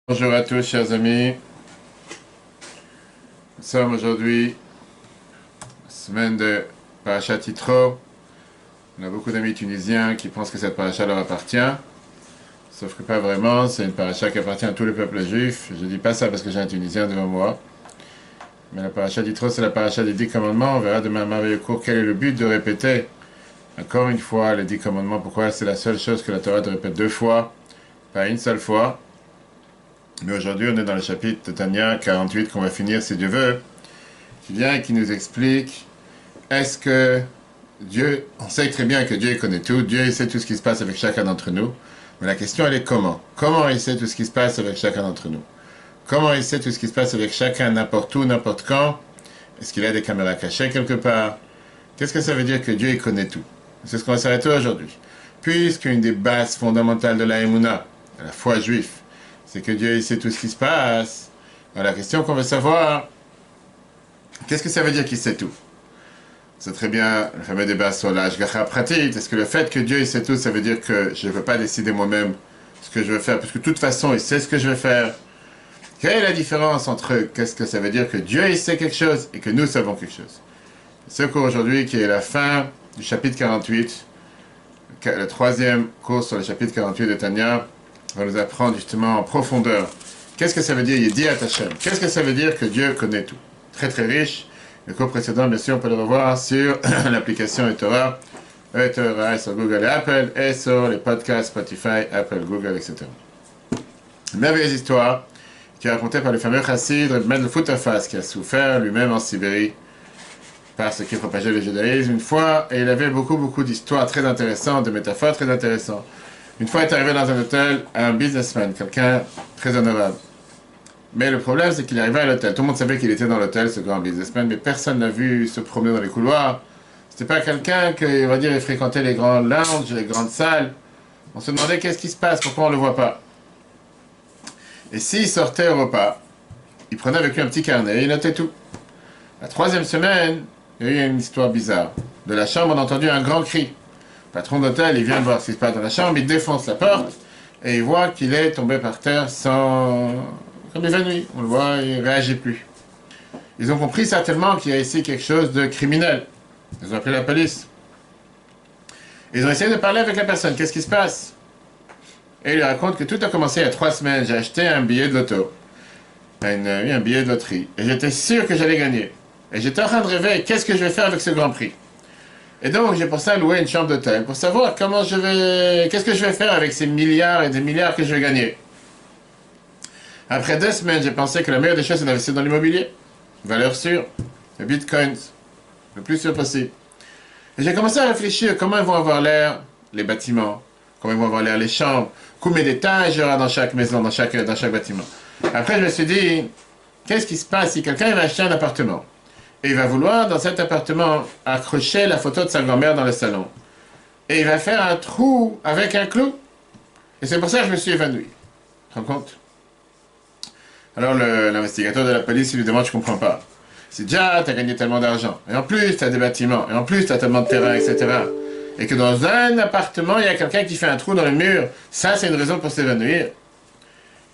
Bonjour à tous, chers amis. Nous sommes aujourd'hui, semaine de Parashat Yitro. On a beaucoup d'amis tunisiens qui pensent que cette paracha leur appartient. Sauf que pas vraiment, c'est une paracha qui appartient à tout le peuple juif. Je ne dis pas ça parce que j'ai un Tunisien devant moi. Mais la paracha Yitro, c'est la paracha des 10 commandements. On verra demain un merveilleux cours quel est le but de répéter encore une fois les 10 commandements. Pourquoi c'est la seule chose que la Torah te répète 2 fois, pas une seule fois. Mais aujourd'hui, on est dans le chapitre de Tanya 48 qu'on va finir si Dieu veut, qui vient et qui nous explique est-ce que Dieu, on sait très bien que Dieu connaît tout, Dieu sait tout ce qui se passe avec chacun d'entre nous, mais la question elle est comment? Comment il sait tout ce qui se passe avec chacun d'entre nous? Comment il sait tout ce qui se passe avec chacun n'importe où, n'importe quand? Est-ce qu'il a des caméras cachées quelque part? Qu'est-ce que ça veut dire que Dieu il connaît tout? C'est ce qu'on va s'arrêter aujourd'hui. Puisqu'une des bases fondamentales de la Emouna, de la foi juive, c'est que Dieu il sait tout ce qui se passe. Alors, la question qu'on veut savoir, qu'est-ce que ça veut dire qu'il sait tout? C'est très bien le fameux débat sur l'Ashgacha pratique. Est-ce que le fait que Dieu il sait tout, ça veut dire que je ne peux pas décider moi-même ce que je veux faire, parce que de toute façon, il sait ce que je vais faire? Quelle est la différence entre qu'est-ce que ça veut dire que Dieu il sait quelque chose et que nous savons quelque chose? Ce cours aujourd'hui qui est la fin du chapitre 48, le troisième cours sur le chapitre 48 de Tanya, va nous apprendre justement en profondeur. Qu'est-ce que ça veut dire Yediat Hashem? Qu'est-ce que ça veut dire que Dieu connaît tout? Très très riche. Le cours précédent, bien sûr, on peut le revoir sur l'application eTorah, eTorah sur Google et Apple, et sur les podcasts Spotify, Apple, Google, etc. Une merveilleuse histoire qui est racontée par le fameux chassid Reb Mendel Futterfass, qui a souffert lui-même en Sibérie par ce qui propageait le judaïsme une fois, et il avait beaucoup d'histoires très intéressantes, de métaphores très intéressantes. Une fois, il est arrivé dans un hôtel un businessman, quelqu'un très honorable. Mais le problème, c'est qu'il est arrivé à l'hôtel. Tout le monde savait qu'il était dans l'hôtel, ce grand businessman, mais personne n'a vu se promener dans les couloirs. C'était pas quelqu'un qui, on va dire, il fréquentait les grands lounges, les grandes salles. On se demandait qu'est-ce qui se passe, pourquoi on ne le voit pas. Et s'il sortait au repas, il prenait avec lui un petit carnet et il notait tout. La troisième semaine, il y a eu une histoire bizarre. De la chambre, on a entendu un grand cri. Le patron d'hôtel, il vient voir ce qui se passe dans la chambre, il défonce la porte et il voit qu'il est tombé par terre comme évanoui. On le voit, il ne réagit plus. Ils ont compris certainement qu'il y a ici quelque chose de criminel. Ils ont appelé la police. Ils ont essayé de parler avec la personne. Qu'est-ce qui se passe? Et il lui raconte que tout a commencé il y a 3 semaines. J'ai acheté un billet de loto. Un billet de loterie. Et j'étais sûr que j'allais gagner. Et j'étais en train de rêver, qu'est-ce que je vais faire avec ce grand prix? Et donc, j'ai pensé à louer une chambre d'hôtel pour savoir qu'est-ce que je vais faire avec ces milliards et des milliards que je vais gagner. Après 2 semaines, j'ai pensé que la meilleure des choses, c'est d'investir dans l'immobilier. Valeur sûre, le bitcoin, le plus sûr possible. Et j'ai commencé à réfléchir comment ils vont avoir l'air, les bâtiments, comment ils vont avoir l'air les chambres, combien d'étages il y aura dans chaque maison, dans chaque bâtiment. Après, je me suis dit, qu'est-ce qui se passe si quelqu'un va acheter un appartement? Et il va vouloir, dans cet appartement, accrocher la photo de sa grand-mère dans le salon. Et il va faire un trou avec un clou. Et c'est pour ça que je me suis évanoui. Tu te rends compte? Alors l'investigateur de la police, il lui demande, je comprends pas. C'est déjà, tu as gagné tellement d'argent. Et en plus, tu as des bâtiments. Et en plus, tu as tellement de terrain, etc. Et que dans un appartement, il y a quelqu'un qui fait un trou dans le mur. Ça, c'est une raison pour s'évanouir.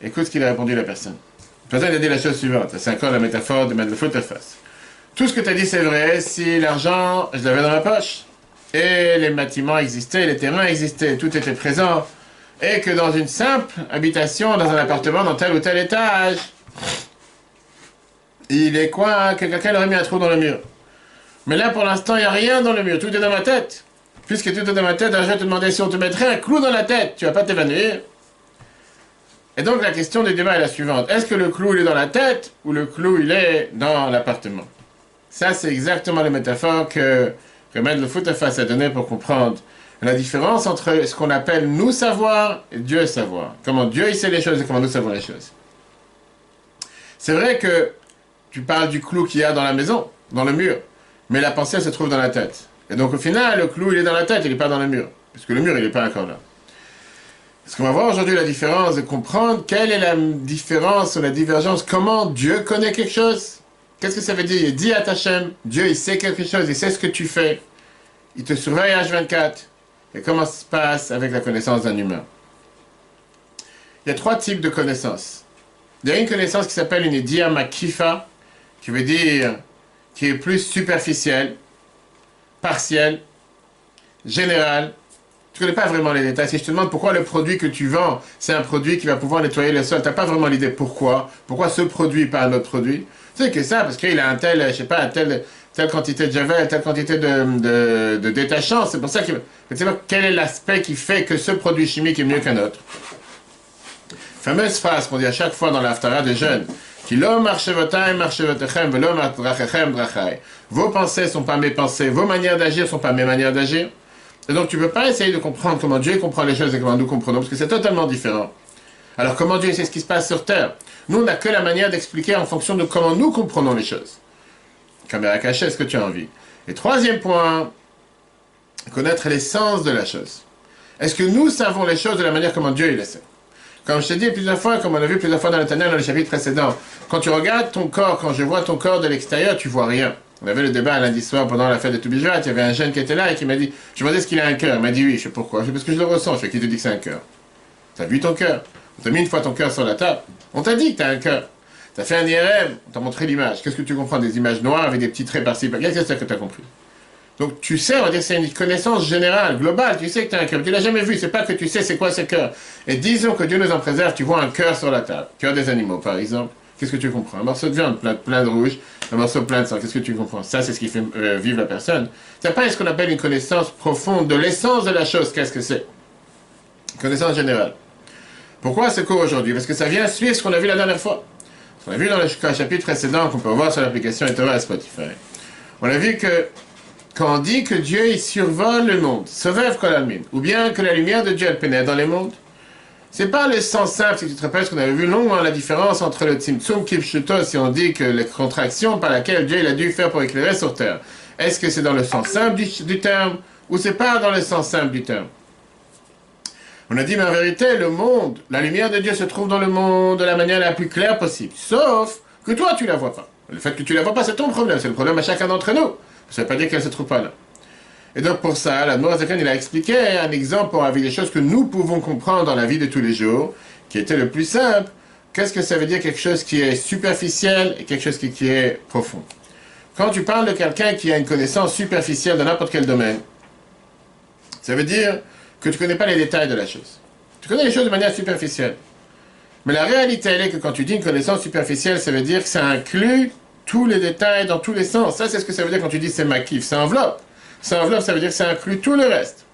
Écoute ce qu'il a répondu à la personne. La personne, il a dit la chose suivante. C'est encore la métaphore de mettre le foot à face. Tout ce que tu as dit, c'est vrai, si l'argent, je l'avais dans ma poche, et les bâtiments existaient, les terrains existaient, tout était présent, et que dans une simple habitation, dans un appartement, dans tel ou tel étage, il est quoi que quelqu'un aurait mis un trou dans le mur. Mais là, pour l'instant, il n'y a rien dans le mur, tout est dans ma tête. Puisque tout est dans ma tête, alors je vais te demander si on te mettrait un clou dans la tête, tu vas pas t'évanouir. Et donc, la question du débat est la suivante. Est-ce que le clou, il est dans la tête, ou le clou, il est dans l'appartement? Ça, c'est exactement la métaphore que Mendel Futterfass a donnée pour comprendre la différence entre ce qu'on appelle nous savoir et Dieu savoir. Comment Dieu il sait les choses et comment nous savons les choses. C'est vrai que tu parles du clou qu'il y a dans la maison, dans le mur, mais la pensée elle se trouve dans la tête. Et donc au final, le clou il est dans la tête, il n'est pas dans le mur. Puisque le mur il n'est pas encore là. Est-ce qu'on va voir aujourd'hui la différence de comprendre quelle est la différence ou la divergence, comment Dieu connaît quelque chose? Qu'est-ce que ça veut dire? Il dit à Hachem, Dieu il sait quelque chose, il sait ce que tu fais. Il te surveille H24. Et comment ça se passe avec la connaissance d'un humain? Il y a 3 types de connaissances. Il y a une connaissance qui s'appelle une Idia Makifa, qui veut dire qui est plus superficielle, partielle, générale. Tu ne connais pas vraiment les détails. Si je te demande pourquoi le produit que tu vends, c'est un produit qui va pouvoir nettoyer le sol, tu n'as pas vraiment l'idée pourquoi. Pourquoi ce produit, pas un autre produit. Tu sais que ça, parce qu'il a un tel, je sais pas, telle quantité de javel, telle quantité de détachant. C'est pour ça que tu sais pas quel est l'aspect qui fait que ce produit chimique est mieux qu'un autre. Fameuse phrase qu'on dit à chaque fois dans l'Haftara des jeunes. Vos pensées ne sont pas mes pensées, vos manières d'agir ne sont pas mes manières d'agir. Et donc tu ne peux pas essayer de comprendre comment Dieu comprend les choses et comment nous comprenons, parce que c'est totalement différent. Alors comment Dieu sait ce qui se passe sur Terre? Nous, on n'a que la manière d'expliquer en fonction de comment nous comprenons les choses. Caméra cachée, est-ce que tu as envie? Et troisième point, connaître l'essence de la chose. Est-ce que nous savons les choses de la manière comment Dieu les sait? Comme je t'ai dit plusieurs fois, comme on a vu plusieurs fois dans le Tanya, dans le chapitre précédent, quand tu regardes ton corps, quand je vois ton corps de l'extérieur, tu vois rien. On avait le débat lundi soir pendant la fête de Toubijat, il y avait un jeune qui était là et qui m'a dit, je me demandais est-ce qu'il a un cœur. Il m'a dit oui, je sais pourquoi. Je sais parce que je le ressens. Je sais qui te dit que c'est un cœur. Tu as vu ton cœur. On t'a mis une fois ton cœur sur la table. On t'a dit que tu as un cœur. Tu as fait un IRM, on t'a montré l'image. Qu'est-ce que tu comprends? Des images noires avec des petits traits par-ci, par-là. Qu'est-ce que c'est que tu as compris? Donc tu sais, on va dire que c'est une connaissance générale, globale, tu sais que tu as un cœur. Tu l'as jamais vu, c'est pas que tu sais c'est quoi ce cœur. Et disons que Dieu nous en préserve, tu vois un cœur sur la table, cœur des animaux par exemple. Qu'est-ce que tu comprends? Un morceau de viande plein de rouge, un morceau plein de sang, qu'est-ce que tu comprends? Ça c'est ce qui fait vivre la personne. C'est pas ce qu'on appelle une connaissance profonde de l'essence de la chose, qu'est-ce que c'est? Connaissance générale. Pourquoi ce cours aujourd'hui? Parce que ça vient suivre ce qu'on a vu la dernière fois. On a vu dans le chapitre précédent qu'on peut voir sur l'application Etora à Spotify. On a vu que quand on dit que Dieu il survole le monde, Sovev Kolalmin, ou bien que la lumière de Dieu elle pénètre dans les mondes, c'est pas le sens simple, si tu te rappelles ce qu'on avait vu longuement, la différence entre le Tzimtzum Kipshuto, si on dit que les contractions par laquelle Dieu il a dû faire pour éclairer sur terre, est-ce que c'est dans le sens simple du terme, ou c'est pas dans le sens simple du terme? On a dit, mais en vérité, le monde, la lumière de Dieu se trouve dans le monde de la manière la plus claire possible, sauf que toi tu la vois pas. Le fait que tu la vois pas, c'est ton problème, c'est le problème à chacun d'entre nous. Ça ne veut pas dire qu'elle ne se trouve pas là. Et donc pour ça, l'Admor Zaken, il a expliqué un exemple avec des choses que nous pouvons comprendre dans la vie de tous les jours, qui était le plus simple. Qu'est-ce que ça veut dire quelque chose qui est superficiel et quelque chose qui est profond? Quand tu parles de quelqu'un qui a une connaissance superficielle dans n'importe quel domaine, ça veut dire que tu ne connais pas les détails de la chose. Tu connais les choses de manière superficielle. Mais la réalité, elle est que quand tu dis une connaissance superficielle, ça veut dire que ça inclut tous les détails dans tous les sens. Ça, c'est ce que ça veut dire quand tu dis c'est maquif. Ça enveloppe. Ça enveloppe, ça veut dire que ça inclut tout le reste.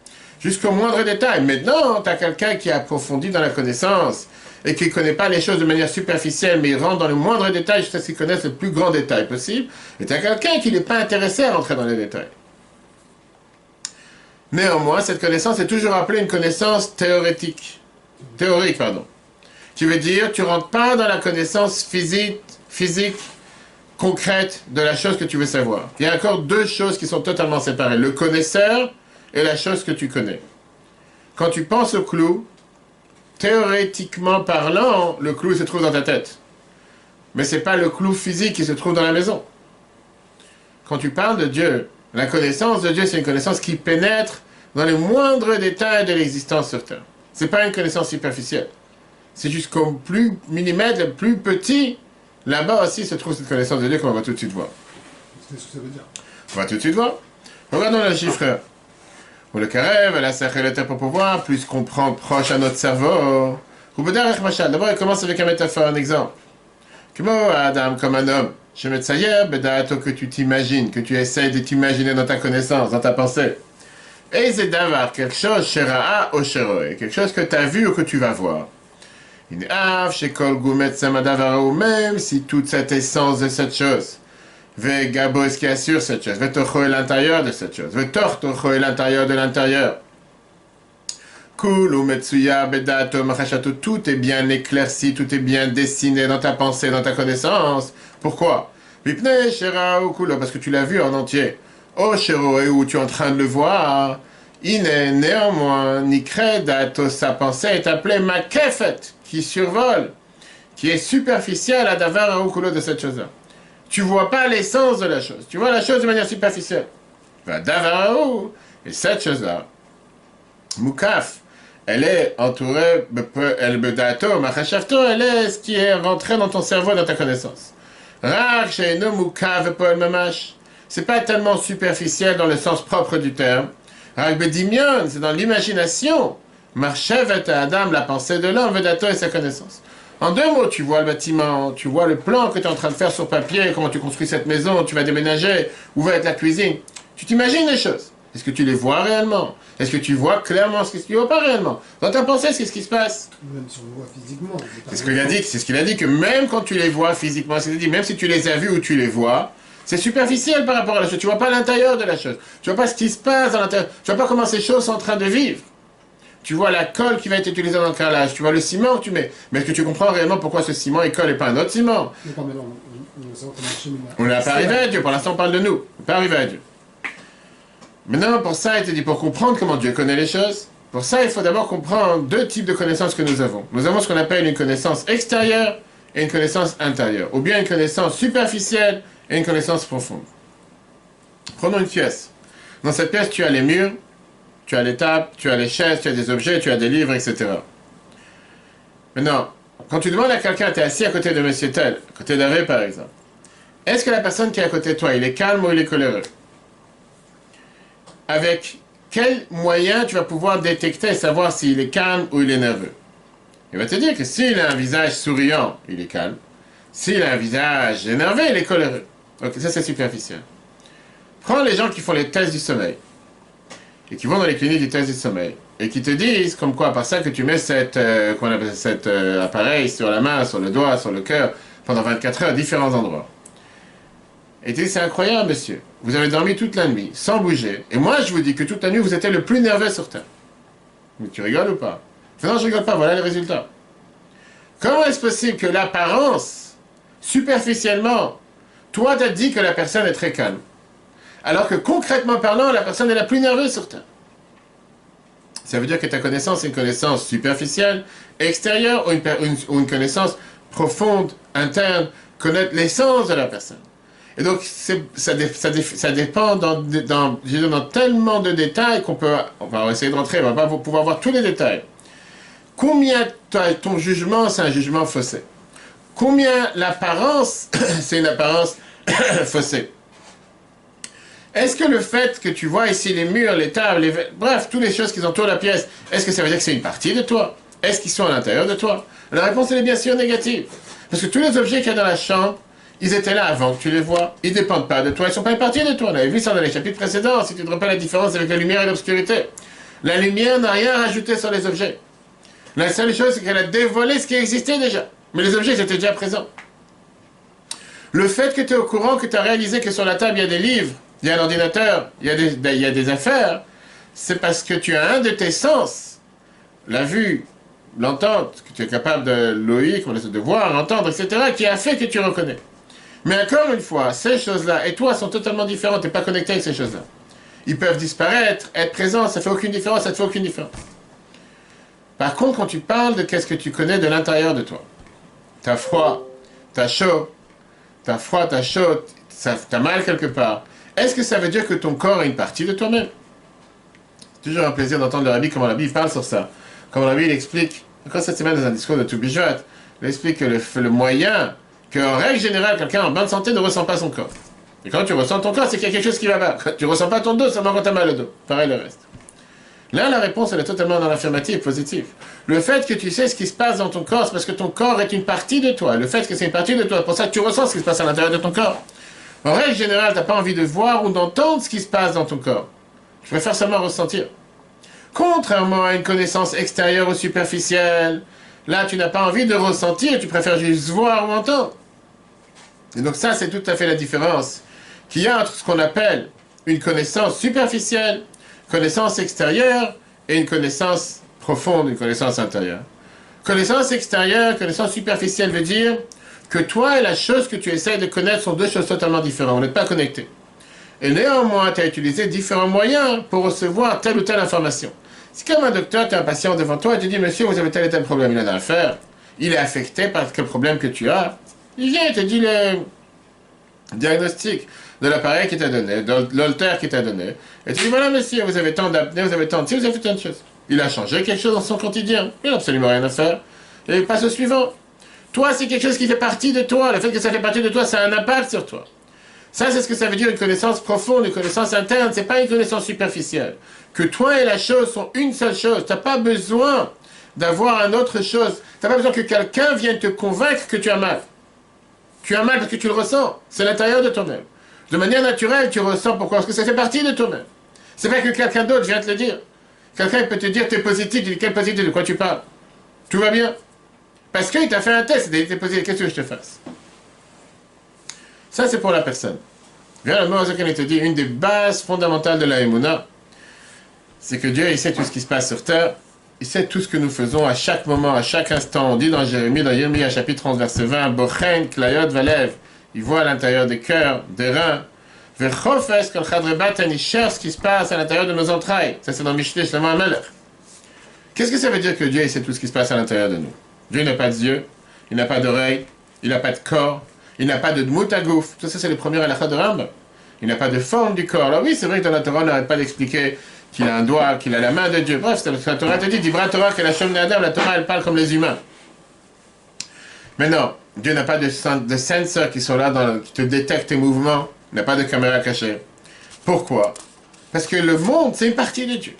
Jusqu'au moindre détail. Maintenant, tu as quelqu'un qui a approfondi dans la connaissance et qui ne connaît pas les choses de manière superficielle, mais il rentre dans le moindre détail jusqu'à ce qu'il connaisse le plus grand détail possible. Et tu as quelqu'un qui n'est pas intéressé à rentrer dans les détails. Néanmoins, cette connaissance est toujours appelée une connaissance théorique. Théorique, pardon. Tu veux dire, tu ne rentres pas dans la connaissance physique, concrète de la chose que tu veux savoir. Il y a encore deux choses qui sont totalement séparées. Le connaisseur et la chose que tu connais. Quand tu penses au clou, théoriquement parlant, le clou se trouve dans ta tête. Mais ce n'est pas le clou physique qui se trouve dans la maison. Quand tu parles de Dieu, la connaissance de Dieu, c'est une connaissance qui pénètre dans les moindres détails de l'existence sur Terre. Ce n'est pas une connaissance superficielle. C'est jusqu'au plus millimètre, le plus petit. Là-bas aussi se trouve cette connaissance de Dieu qu'on va tout de suite voir. Qu'est-ce que ça veut dire? On va tout de suite voir. Regardons le chiffre. Pour le carré, la serre pour pouvoir, plus qu'on prend proche à notre cerveau. D'abord, il commence avec une métaphore, un exemple. Comment Adam, comme un homme, je me dis que tu t'imagines, que tu essayes de t'imaginer dans ta connaissance, dans ta pensée. Et c'est d'avoir quelque chose, quelque chose que tu as vu ou que tu vas voir. Même si toute cette essence de cette chose, Gabo est ce qui assure cette chose, Vetocho est l'intérieur de cette chose, Vetortocho est l'intérieur de l'intérieur. Kulu Metsuya Bedato Machachato, tout est bien éclairci, tout est bien dessiné dans ta pensée, dans ta connaissance. Pourquoi? Vipne Shera Okulo, parce que tu l'as vu en entier. Oh Shero, et où tu es en train de le voir. Ine, néanmoins, Nikredato, sa pensée est appelée Makefet, qui survole, qui est superficielle à Davar Okulo de cette chose-là. Tu ne vois pas l'essence de la chose, tu vois la chose de manière superficielle. Va Davar et cette chose-là, Mukaf, elle est entourée, elle bedato, machashavto, elle est ce qui est rentré dans ton cerveau, dans ta connaissance. Rak she'eno mukav poel mamash. C'est pas tellement superficiel dans le sens propre du terme. Rak bedimion, c'est dans l'imagination. Marchevet Adam, la pensée de l'homme, vedato et sa connaissance. En deux mots, tu vois le bâtiment, tu vois le plan que tu es en train de faire sur papier, comment tu construis cette maison, tu vas déménager, où va être la cuisine. Tu t'imagines les choses. Est-ce que tu les vois réellement? Est-ce que tu vois clairement ce que tu vois pas réellement? Dans ta pensée, c'est ce qui se passe. Même si on le voit physiquement. C'est ce qu'il a dit, c'est ce qu'il a dit, que même quand tu les vois physiquement, c'est ce qu'il a dit, même si tu les as vus ou tu les vois, c'est superficiel par rapport à la chose. Tu vois pas l'intérieur de la chose. Tu vois pas ce qui se passe dans l'intérieur. Tu vois pas comment ces choses sont en train de vivre. Tu vois la colle qui va être utilisée dans le carrelage. Tu vois le ciment que tu mets. Mais est-ce que tu comprends réellement pourquoi ce ciment est colle et pas un autre ciment? On n'est pas arrivé à Dieu. Pour l'instant, on parle de nous. On n'est pas arrivé à Dieu. Maintenant, pour ça, il te dit, pour comprendre comment Dieu connaît les choses, pour ça, il faut d'abord comprendre deux types de connaissances que nous avons. Nous avons ce qu'on appelle une connaissance extérieure et une connaissance intérieure. Ou bien une connaissance superficielle et une connaissance profonde. Prenons une pièce. Dans cette pièce, tu as les murs, tu as les tables, tu as les chaises, tu as des objets, tu as des livres, etc. Maintenant, quand tu demandes à quelqu'un, tu es assis à côté de monsieur tel, à côté d'Hervé par exemple, est-ce que la personne qui est à côté de toi, il est calme ou il est coléreux? Avec quel moyen tu vas pouvoir détecter et savoir s'il est calme ou il est nerveux? Il va te dire que s'il a un visage souriant, il est calme. S'il a un visage énervé, il est coléreux. Ok, ça c'est superficiel. Prends les gens qui font les tests du sommeil et qui vont dans les cliniques du test du sommeil et qui te disent comme quoi, par ça que tu mets cet appareil sur la main, sur le doigt, sur le cœur pendant 24 heures à différents endroits. Et tu dis, c'est incroyable, monsieur. Vous avez dormi toute la nuit, sans bouger. Et moi, je vous dis que toute la nuit, vous étiez le plus nerveux sur Terre. Mais tu rigoles ou pas? Non, je rigole pas, voilà les résultats. Comment est-ce possible que l'apparence, superficiellement, toi, t'as dit que la personne est très calme, alors que concrètement parlant, la personne est la plus nerveuse sur Terre? Ça veut dire que ta connaissance est une connaissance superficielle, extérieure, ou une connaissance profonde, interne, connaître l'essence de la personne. Et donc, ça dépend dans tellement de détails qu'on peut... On va essayer de rentrer, on va pas pouvoir voir tous les détails. Combien ton jugement, c'est un jugement faussé? Combien l'apparence, c'est une apparence faussée? Est-ce que le fait que tu vois ici les murs, les tables, bref, toutes les choses qui entourent la pièce, est-ce que ça veut dire que c'est une partie de toi? Est-ce qu'ils sont à l'intérieur de toi? La réponse, elle est bien sûr négative. Parce que tous les objets qu'il y a dans la chambre, ils étaient là avant que tu les vois. Ils ne dépendent pas de toi. Ils ne sont pas une partie de toi. On avait vu ça dans les chapitres précédents. Si tu te rappelles la différence avec la lumière et l'obscurité. La lumière n'a rien rajouté sur les objets. La seule chose, c'est qu'elle a dévoilé ce qui existait déjà. Mais les objets, ils étaient déjà présents. Le fait que tu es au courant, que tu as réalisé que sur la table, il y a des livres, il y a un ordinateur, il y a des affaires, c'est parce que tu as un de tes sens, la vue, l'entente, que tu es capable de l'ouïe, de voir, entendre, etc., qui a fait que tu reconnais. Mais encore une fois, ces choses-là et toi sont totalement différentes, tu n'es pas connecté avec ces choses-là. Ils peuvent disparaître, être présents, ça ne fait aucune différence, ça ne te fait aucune différence. Par contre, quand tu parles de qu'est-ce que tu connais de l'intérieur de toi, t'as froid, t'as chaud, t'as froid, t'as chaud, t'as mal quelque part, est-ce que ça veut dire que ton corps est une partie de toi-même? C'est toujours un plaisir d'entendre le Rabbi, comment le Rabbi parle sur ça. Comment le Rabbi il explique, encore cette semaine dans un discours de Toubijoat, il explique que le moyen, qu'en règle générale, quelqu'un en bonne santé ne ressent pas son corps. Et quand tu ressens ton corps, c'est qu'il y a quelque chose qui va pas. Tu ne ressens pas ton dos seulement quand tu as mal au dos. Pareil le reste. Là, la réponse, elle est totalement dans l'affirmative, positive. Le fait que tu sais ce qui se passe dans ton corps, c'est parce que ton corps est une partie de toi. Le fait que c'est une partie de toi, c'est pour ça que tu ressens ce qui se passe à l'intérieur de ton corps. En règle générale, tu n'as pas envie de voir ou d'entendre ce qui se passe dans ton corps. Tu préfères seulement ressentir. Contrairement à une connaissance extérieure ou superficielle, là, tu n'as pas envie de ressentir, tu préfères juste voir ou entendre. Et donc ça, c'est tout à fait la différence qu'il y a entre ce qu'on appelle une connaissance superficielle, connaissance extérieure, et une connaissance profonde, une connaissance intérieure. Connaissance extérieure, connaissance superficielle veut dire que toi et la chose que tu essaies de connaître sont deux choses totalement différentes. Vous n'êtes pas connectés. Et néanmoins, tu as utilisé différents moyens pour recevoir telle ou telle information. C'est comme un docteur, tu as un patient devant toi et tu dis, monsieur, vous avez tel et tel problème, il en a affaire. Il est affecté par quel problème que tu as. Il vient et te dit le diagnostic de l'appareil qui t'a donné, de l'holtère qui t'a donné. Et tu dis, voilà monsieur, vous avez tant d'apnée, vous avez tant de ci, vous avez fait tant de choses. Il a changé quelque chose dans son quotidien. Il n'a absolument rien à faire. Et il passe au suivant. Toi, c'est quelque chose qui fait partie de toi. Le fait que ça fait partie de toi, ça a un impact sur toi. Ça, c'est ce que ça veut dire une connaissance profonde, une connaissance interne. C'est pas une connaissance superficielle. Que toi et la chose sont une seule chose. Tu n'as pas besoin d'avoir une autre chose. Tu n'as pas besoin que quelqu'un vienne te convaincre que tu as mal. Tu as mal parce que tu le ressens. C'est l'intérieur de toi-même. De manière naturelle, tu ressens pourquoi. Parce que ça fait partie de toi-même. C'est pas que quelqu'un d'autre vient te le dire. Quelqu'un peut te dire, tu es positif. Tu dis, quel positif? De quoi tu parles? Tout va bien. Parce qu'il t'a fait un test. Il t'a posé, qu'est-ce que je te fasse? Ça, c'est pour la personne. Viens, le mot il te dit, une des bases fondamentales de la Emouna, c'est que Dieu, il sait tout ce qui se passe sur terre. Il sait tout ce que nous faisons à chaque moment, à chaque instant. On dit dans Jérémie, chapitre 11, verset 20, Bochen, Klayot, Valev. Il voit à l'intérieur des cœurs, des reins. Verchofes, Kol Chadrebatan, il cherche ce qui se passe à l'intérieur de nos entrailles. Ça, c'est dans Mishlei, Shlomo HaMelech. Qu'est-ce que ça veut dire que Dieu, il sait tout ce qui se passe à l'intérieur de nous? Dieu n'a pas d'yeux, il n'a pas d'oreilles, il n'a pas de corps, il n'a pas de dmoutagouf. Tout ça, c'est les premiers halakha de Rambam. Il n'a pas de forme du corps. Alors oui, c'est vrai que dans la Torah, on n'arrête pas d'expliquer qu'il a un doigt, qu'il a la main de Dieu. Bref, la Torah te dit, Dibra Torah, que la Shem Adam, la Torah, elle parle comme les humains. Mais non, Dieu n'a pas de sensors qui sont là, qui te détectent tes mouvements. Il n'a pas de caméra cachée. Pourquoi? Parce que le monde, c'est une partie de Dieu.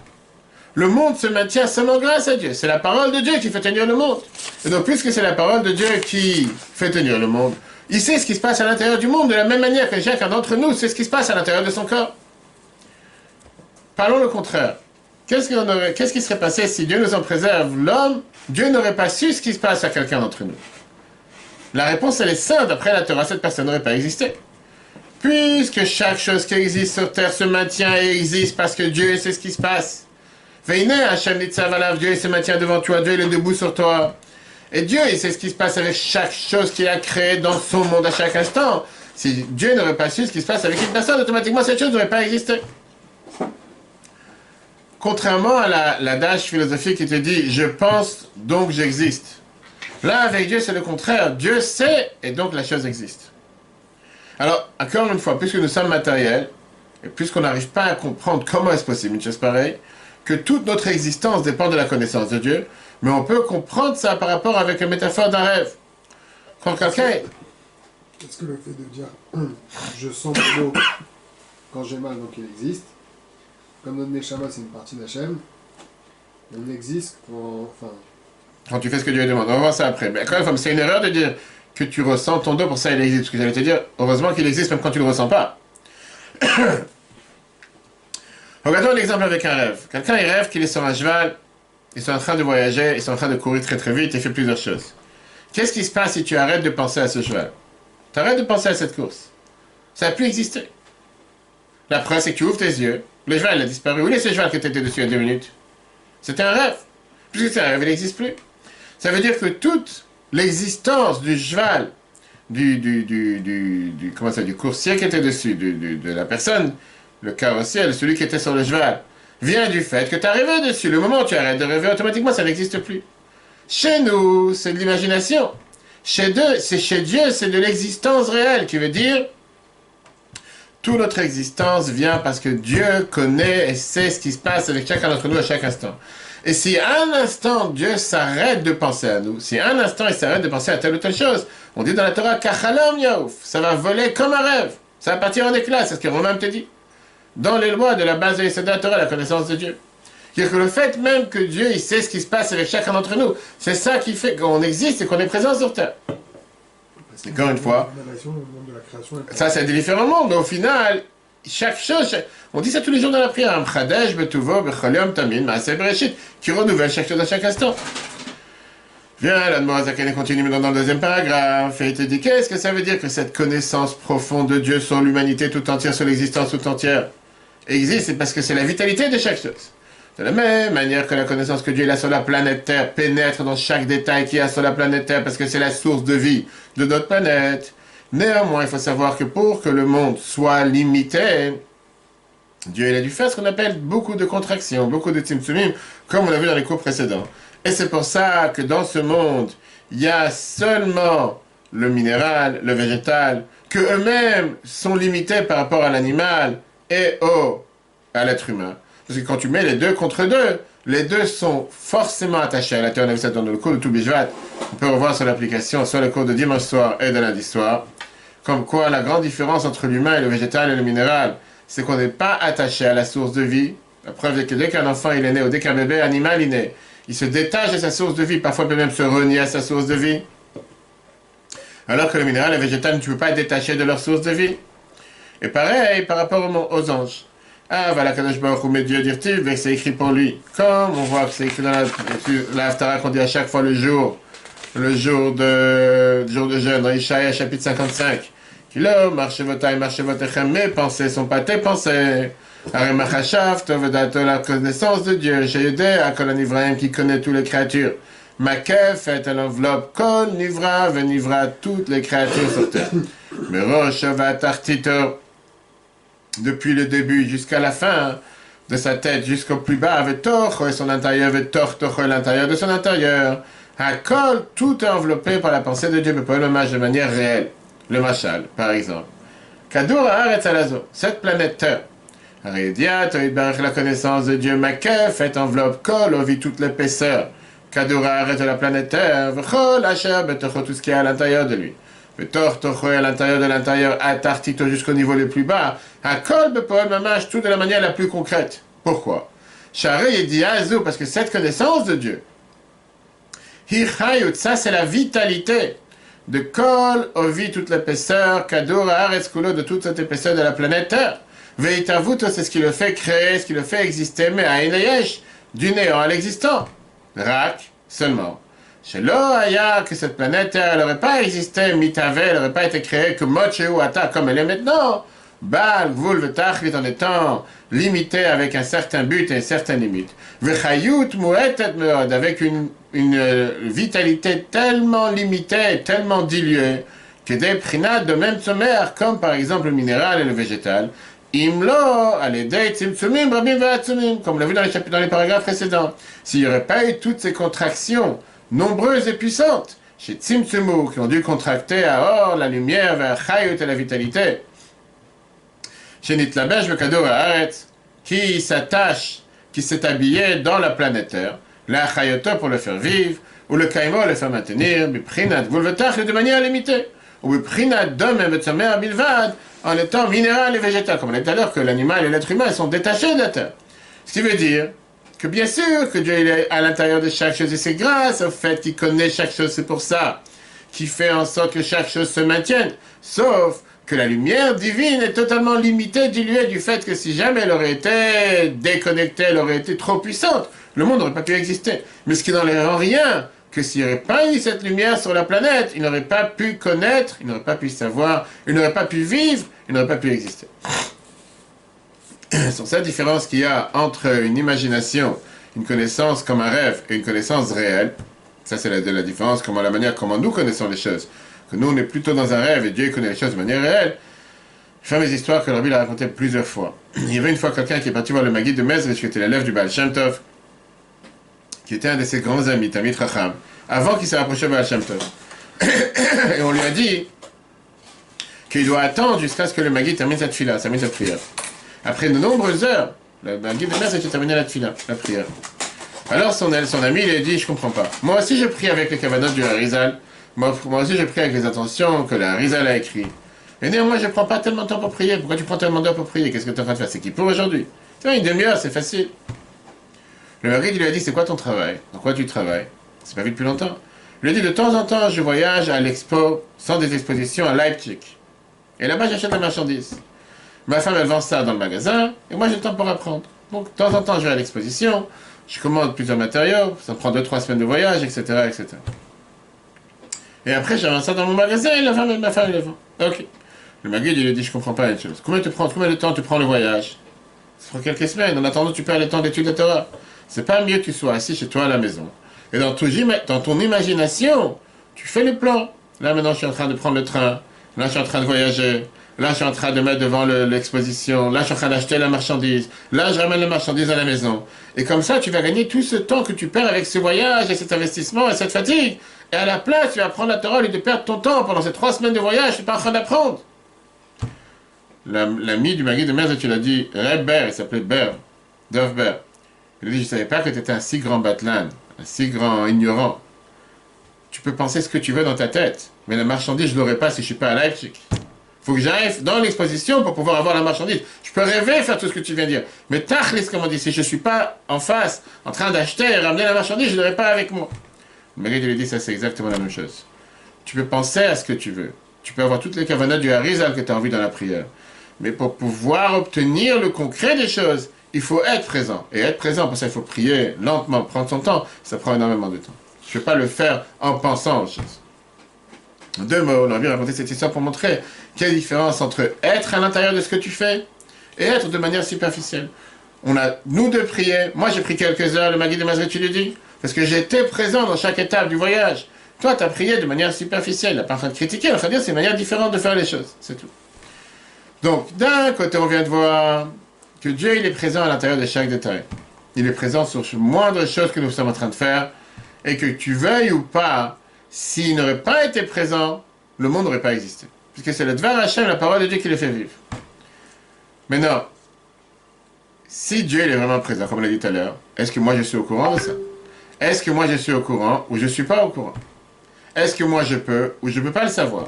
Le monde se maintient seulement grâce à Dieu. C'est la parole de Dieu qui fait tenir le monde. Et donc, puisque c'est la parole de Dieu qui fait tenir le monde, il sait ce qui se passe à l'intérieur du monde, de la même manière que chacun d'entre nous sait ce qui se passe à l'intérieur de son corps. Parlons le contraire. Qu'est-ce qui serait passé si Dieu nous en préserve l'homme? Dieu n'aurait pas su ce qui se passe à quelqu'un d'entre nous. La réponse, elle est simple. D'après la Torah, cette personne n'aurait pas existé. Puisque chaque chose qui existe sur terre se maintient et existe parce que Dieu sait ce qui se passe. Veine, Hachem Nitzavalav, Dieu se maintient devant toi, Dieu il est debout sur toi. Et Dieu, il sait ce qui se passe avec chaque chose qu'il a créée dans son monde à chaque instant. Si Dieu n'aurait pas su ce qui se passe avec une personne, automatiquement cette chose n'aurait pas existé. Contrairement à l'adage philosophique qui te dit « je pense, donc j'existe ». Là, avec Dieu, c'est le contraire. Dieu sait, et donc la chose existe. Alors, encore une fois, puisque nous sommes matériels, et puisqu'on n'arrive pas à comprendre comment est-ce possible une chose pareille, que toute notre existence dépend de la connaissance de Dieu, mais on peut comprendre ça par rapport avec la métaphore d'un rêve. Quand quelqu'un... Est-ce que le fait de dire « je sens mon dos quand j'ai mal, donc il existe », comme notre Neshama, c'est une partie d'Hachem, elle n'existe quand tu fais ce que Dieu demande. On va voir ça après. Mais quand même, c'est une erreur de dire que tu ressens ton dos, pour ça il existe. Parce que j'allais te dire, heureusement qu'il existe même quand tu ne le ressens pas. Regardons l'exemple avec un rêve. Quelqu'un, il rêve qu'il est sur un cheval, ils sont en train de voyager, ils sont en train de courir très très vite et fait plusieurs choses. Qu'est-ce qui se passe si tu arrêtes de penser à ce cheval? Tu arrêtes de penser à cette course. Ça n'a plus existé. La preuve, c'est que tu ouvres tes yeux, le cheval il a disparu. Où est ce cheval que tu étais dessus il y a 2 minutes? C'était un rêve. Puisque c'est un rêve, il n'existe plus. Ça veut dire que toute l'existence du cheval, du coursier qui était dessus, de la personne, le carrossier, celui qui était sur le cheval, vient du fait que tu as rêvé dessus. Le moment où tu arrêtes de rêver, automatiquement, ça n'existe plus. Chez nous, c'est de l'imagination. Chez Dieu, c'est de l'existence réelle, qui veut dire toute notre existence vient parce que Dieu connaît et sait ce qui se passe avec chacun d'entre nous à chaque instant. Et si un instant Dieu s'arrête de penser à nous, si un instant il s'arrête de penser à telle ou telle chose, on dit dans la Torah, Kachalam Yaouf, ça va voler comme un rêve, ça va partir en éclats, c'est ce que Romain te dit. Dans les lois de la base de la Torah, la connaissance de Dieu. C'est-à-dire que le fait même que Dieu il sait ce qui se passe avec chacun d'entre nous, c'est ça qui fait qu'on existe et qu'on est présent sur Terre. Encore une fois, ça c'est des différents mondes, mais au final, chaque chose, on dit ça tous les jours dans la prière, qui renouvelle chaque chose à chaque instant. Viens, la Morazakane continue maintenant dans le deuxième paragraphe, et il te dit, qu'est-ce que ça veut dire que cette connaissance profonde de Dieu sur l'humanité tout entière, sur l'existence tout entière, existe, c'est parce que c'est la vitalité de chaque chose. De la même manière que la connaissance que Dieu a sur la planète Terre pénètre dans chaque détail qu'il y a sur la planète Terre, parce que c'est la source de vie de notre planète. Néanmoins, il faut savoir que pour que le monde soit limité, Dieu il a dû faire ce qu'on appelle beaucoup de contractions, beaucoup de tzimtzumim, comme on a vu dans les cours précédents. Et c'est pour ça que dans ce monde, il y a seulement le minéral, le végétal, que eux-mêmes sont limités par rapport à l'animal et à l'être humain. Parce que quand tu mets les deux contre deux, Les deux sont forcément attachés à la Torah. On a vu ça dans le cours de Toubishvat. On peut revoir sur l'application, soit le cours de dimanche soir et de lundi soir. Comme quoi, la grande différence entre l'humain et le végétal et le minéral, c'est qu'on n'est pas attaché à la source de vie. La preuve est que dès qu'un enfant il est né, ou dès qu'un bébé animal est né, il se détache de sa source de vie. Parfois, il peut même se renier à sa source de vie. Alors que le minéral et le végétal, tu ne peux pas être détaché de leur source de vie. Et pareil, par rapport aux anges. Ah, voilà, Kadosh Baruch Hu, mais Dieu dit-il, c'est écrit pour lui. Comme on voit que c'est écrit dans la Haftara qu'on dit à chaque fois le jour de jeûne, dans Ishaïa, chapitre 55. Kilo, marchez votre mes pensées sont pas tes pensées. Aremachashav, tovedato, la connaissance de Dieu. J'ai aidé à Kolan Ivraim qui connaît toutes les créatures. Makef est l'enveloppe, Kol Nivra, venivra toutes les créatures sur terre. Mais Rosh Vatartito, depuis le début jusqu'à la fin, de sa tête jusqu'au plus bas, avec Toch et son intérieur, avec Toch et l'intérieur de son intérieur. Hakol, tout est enveloppé par la pensée de Dieu, mais pas le match de manière réelle. Le Machal, par exemple. Kadour Haaretz Alazo, cette planète Terre. Aridiat, la connaissance de Dieu, Makef, est enveloppe, Kol, vit toute l'épaisseur. Kadour Haaretz de la planète Terre, V'chol, Asher, Betocho, tout ce qui est à l'intérieur de lui. Betor, Tocho, à l'intérieur de l'intérieur, Atartito, jusqu'au niveau le plus bas. Hakol, Bepoel, Mamash, tout de la manière la plus concrète. Pourquoi? Charé, il dit Azou, parce que cette connaissance de Dieu, Hirchayut, ça c'est la vitalité de Kol, Ovi, toute l'épaisseur, Kadour, Haaretz, Kulo, de toute cette épaisseur de la planète Terre. Veitavuto, c'est ce qui le fait créer, ce qui le fait exister, mais à Inayesh, du néant à l'existant. Rak, seulement. Chez Aya, que cette planète Terre, elle n'aurait pas existé, Mitave, elle n'aurait pas été créée que Mocheu Ata, comme elle est maintenant. Bal, Vul, Vetachlit, en étant limité avec un certain but et une certaine limite. Vechayut, Mouetet, Meod, avec une vitalité tellement limitée, tellement diluée, que des prinades de même sommaire, comme par exemple le minéral et le végétal, Imlo, Aledei, Tzimtzumim, Rabim, Ve'atzumim, comme on l'a vu dans les paragraphes précédents. S'il n'y aurait pas eu toutes ces contractions nombreuses et puissantes, chez Tzimtzumu, qui ont dû contracter à Or, la lumière, vers Chayut et la vitalité, chez Nitlabesh, le cadeau à Haaretz, qui s'attache, qui s'est habillé dans la planète Terre, la Chayoto pour le faire vivre, ou le Kaimo le faire maintenir, Biprinat, Vulvetach, de manière limitée, ou Biprinat, Dom et Betsamer, Bilvad, en étant minéral et végétal, comme on a dit tout à l'heure que l'animal et l'être humain sont détachés de la Terre. Ce qui veut dire que bien sûr que Dieu il est à l'intérieur de chaque chose, et c'est grâce au fait qu'il connaît chaque chose, c'est pour ça qu'il fait en sorte que chaque chose se maintienne, sauf que la lumière divine est totalement limitée, diluée du fait que si jamais elle aurait été déconnectée, elle aurait été trop puissante, le monde n'aurait pas pu exister. Mais ce qui n'enlève en rien que s'il n'y aurait pas eu cette lumière sur la planète, il n'aurait pas pu connaître, il n'aurait pas pu savoir, il n'aurait pas pu vivre, il n'aurait pas pu exister. Sur cette différence qu'il y a entre une imagination, une connaissance comme un rêve et une connaissance réelle, ça c'est la différence, la manière comment nous connaissons les choses. Que nous on est plutôt dans un rêve et Dieu connaît les choses de manière réelle. Je fais mes histoires que le Rabbi l'a racontées plusieurs fois. Il y avait une fois quelqu'un qui est parti voir le Maguide de Mezrich, qui était l'élève du Baal Shem Tov, qui était un de ses grands amis, Tamid Chacham, avant qu'il s'est rapproché de Baal Shem Tov. Et on lui a dit qu'il doit attendre jusqu'à ce que le Maguide termine cette fila, termine cette prière. Après de nombreuses heures, le Maguide de Mezrich a terminé la fila, la prière. Alors son ami lui a dit, je comprends pas. Moi aussi je prie avec les kavanot du Harizal. Moi aussi je prie avec les intentions que la Harizal a écrit. Et néanmoins je prends pas tellement de temps pour prier. Pourquoi tu prends tellement de temps pour prier? Qu'est-ce que tu es en train de faire? C'est qui pour aujourd'hui? Tu vois, une demi-heure, c'est facile. Le Maguide lui a dit, c'est quoi ton travail? Dans quoi tu travailles? C'est pas vu depuis longtemps. Il lui a dit, de temps en temps je voyage à l'expo, sans des expositions à Leipzig. Et là-bas j'achète des marchandises. Ma femme elle vend ça dans le magasin, et moi j'ai le temps pour apprendre. Donc de temps en temps je vais à l'exposition, je commande plusieurs matériaux, ça me prend 2-3 semaines de voyage, etc., etc. Et après, j'avance ça dans mon magasin et ma femme le vend. Ok. Le Maguide, il lui dit, je comprends pas une chose. Combien de temps tu prends le voyage? Ça prend quelques semaines. En attendant, tu perds le temps d'étude de Torah. C'est pas mieux que tu sois assis chez toi à la maison. Et dans ton imagination, tu fais le plan. Là, maintenant, je suis en train de prendre le train. Là, je suis en train de voyager. Là, je suis en train de mettre devant l'exposition. Là, je suis en train d'acheter la marchandise. Là, je ramène la marchandise à la maison. Et comme ça, tu vas gagner tout ce temps que tu perds avec ce voyage et cet investissement et cette fatigue. Et à la place, tu vas prendre la Torah et de perdre ton temps pendant ces 3 semaines de voyage, tu n'es pas en train d'apprendre. L'ami du Maguide de Mezrich, tu l'as dit, Reb Ber, il s'appelait Ber, Dov Ber. Il a dit, je ne savais pas que tu étais un si grand batlan, un si grand ignorant. Tu peux penser ce que tu veux dans ta tête, mais la marchandise, je ne l'aurai pas si je ne suis pas à Leipzig. Il faut que j'arrive dans l'exposition pour pouvoir avoir la marchandise. Je peux rêver faire tout ce que tu viens de dire. Mais tachlis, comme on dit, si je ne suis pas en face, en train d'acheter et ramener la marchandise, je ne l'aurai pas avec moi. Le Maguide lui dit, ça c'est exactement la même chose. Tu peux penser à ce que tu veux. Tu peux avoir toutes les kavanahs du Harizal que tu as envie dans la prière. Mais pour pouvoir obtenir le concret des choses, il faut être présent. Et être présent, pour ça, il faut prier lentement, prendre son temps. Ça prend énormément de temps. Je ne vais pas le faire en pensant aux choses. En deux mots, on a bien raconté cette histoire pour montrer quelle est la différence entre être à l'intérieur de ce que tu fais et être de manière superficielle. On a, nous, de prier. Moi, j'ai pris quelques heures, le Maguide de Mazret, tu le dis, parce que j'étais présent dans chaque étape du voyage. Toi, tu as prié de manière superficielle. Pas en train de critiquer, on va dire c'est une manière différente de faire les choses. C'est tout. Donc, d'un côté, on vient de voir que Dieu, il est présent à l'intérieur de chaque détail. Il est présent sur les moindres choses que nous sommes en train de faire. Et que tu veuilles ou pas, s'il n'aurait pas été présent, le monde n'aurait pas existé. Puisque c'est le Dvar Hashem, la parole de Dieu, qui le fait vivre. Maintenant, si Dieu il est vraiment présent, comme on l'a dit tout à l'heure, est-ce que moi je suis au courant de ça? Est-ce que moi je suis au courant ou je ne suis pas au courant? Est-ce que moi je peux ou je ne peux pas le savoir?